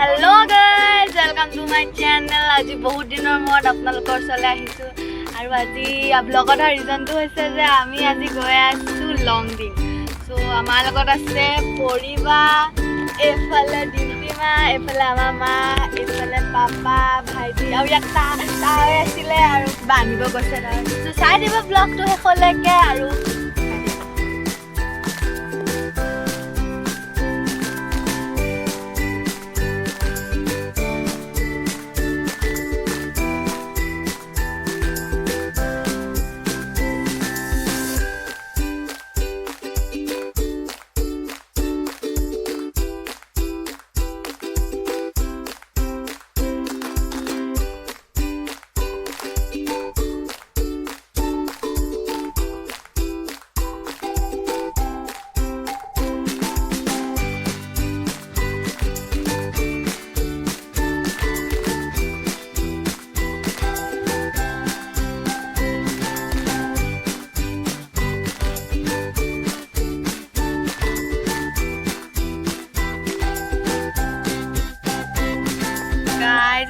Hello guys, welcome to my channel. আজি বহুত দিনৰ মূৰত আপোনালোকৰ ওচৰলৈ আহিছোঁ আৰু আজি ব্লগৰ ৰিজনটো হৈছে যে আমি আজি গৈ আছোঁ লংডিং। সো আমাৰ লগত আছে পৰিবা, এফালে ডিম্পিমা, এফালে আমাৰ মা, এফালে পাপা, ভাইটি আৰু ইয়াত তাই আছিলে আৰু কিবা আনিব গৈছে তাৰ। সো চাই দিব ব্লগটো শেষলৈকে আৰু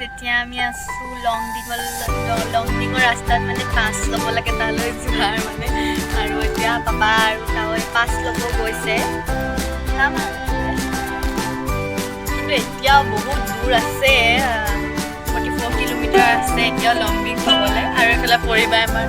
এতিয়া আমি আছোঁ লংডিঙৰ ৰাস্তাত মানে পাছ ল'ব লাগে তালৈ যোৱাৰ মানে আৰু এতিয়া পাপা আৰু তালৈ পাছ ল'ব গৈছে কিন্তু এতিয়াও বহুত দূৰ আছে 44 কিলোমিটাৰ আছে এতিয়াও লংডিং হ'বলৈ আৰু এইফালে পৰিবা আমাৰ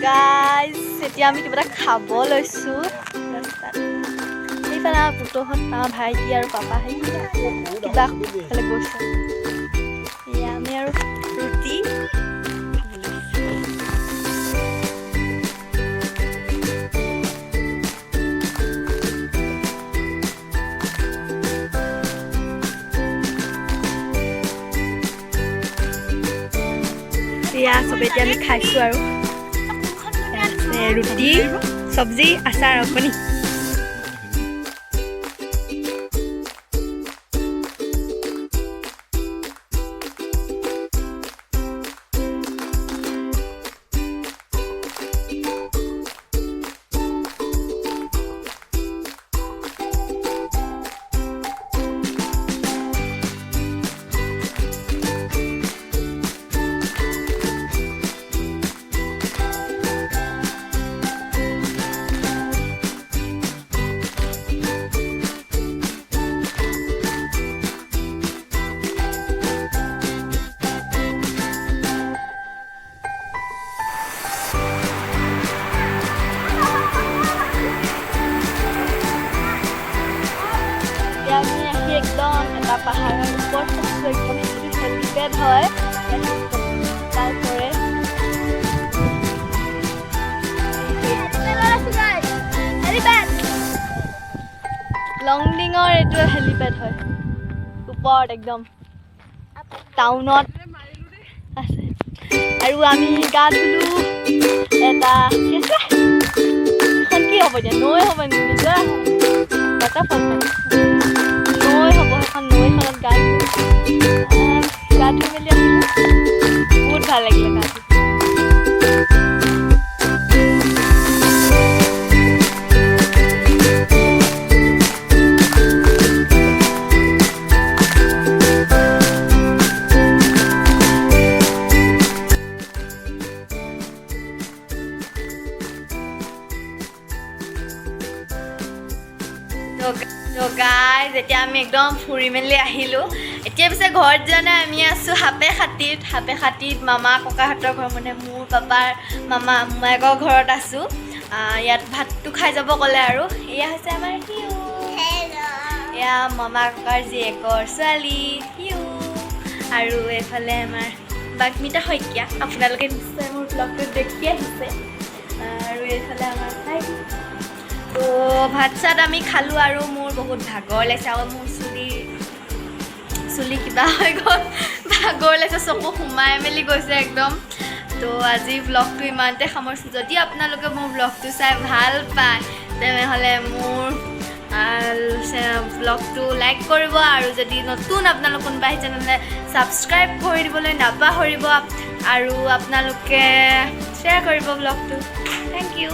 গাইজ এতিয়া আমি কিবা এটা খাব লৈছোঁ ৰাস্তাত সেইফালে আমাৰ পুতহঁত আমাৰ ভাইটি আৰু পাপা কিবা ফালে গৈছে এয়া আমি আৰু ৰুটি এয়া চবে এতিয়া আমি খাইছোঁ আৰু ৰুটি চব্জি আচাৰ আপুনি एकदम এটা পাহাৰৰ ওপৰত একদম হেলিপেড হয় তাৰপৰে লংডিঙৰ এইটো হেলিপেড হয় ওপৰত একদম টাউনত আছে আৰু আমি গা ধুলো এটা এখন কি হ'ব এতিয়া নৈ হ'ব নেকি ৱাটাৰফল নৈ হ'ব সেইখন নৈখনত গা ধুই মেলি আহিলোঁ বহুত ভাল লাগিলে গা ধুই তো গাইজ এতিয়া আমি একদম ফুৰি মেলি আহিলোঁ এতিয়া পিছে ঘৰত যোৱা নাই আমি আছোঁ সাপে খাতিত মামা ককাহঁতৰ ঘৰ মানে মোৰ পাপাৰ মামা মোমায়েকৰ ঘৰত আছোঁ ইয়াত ভাতটো খাই যাব ক'লে আৰু এয়া হৈছে আমাৰ হিউ এয়া মামা ককাৰ জীয়েকৰ ছোৱালী হিউ আৰু এইফালে আমাৰ বাগ্মিতা শইকীয়া আপোনালোকে নিশ্চয় মোৰ ব্লগটোত দেখি আহিছে আৰু এইফালে আমাৰ ভাইটি তো ভাত চাত আমি খালোঁ আৰু মোৰ বহুত ভাগৰ লাগিছে আৰু মোৰ চুলি কিবা হৈ গ'ল ভাগৰ লাগিছে চকু সোমাই মেলি গৈছে একদম তো আজি ব্লগটো ইমানতে সামৰিছোঁ যদি আপোনালোকে মোৰ ব্লগটো চাই ভাল পায় তেনেহ'লে মোৰ ব্লগটো লাইক কৰিব আৰু যদি নতুন আপোনালোক কোনোবা আহিছে তেনেহ'লে ছাবস্ক্ৰাইব কৰি দিবলৈ নাপাহৰিব আৰু আপোনালোকে শ্বেয়াৰ কৰিব ব্লগটো থেংক ইউ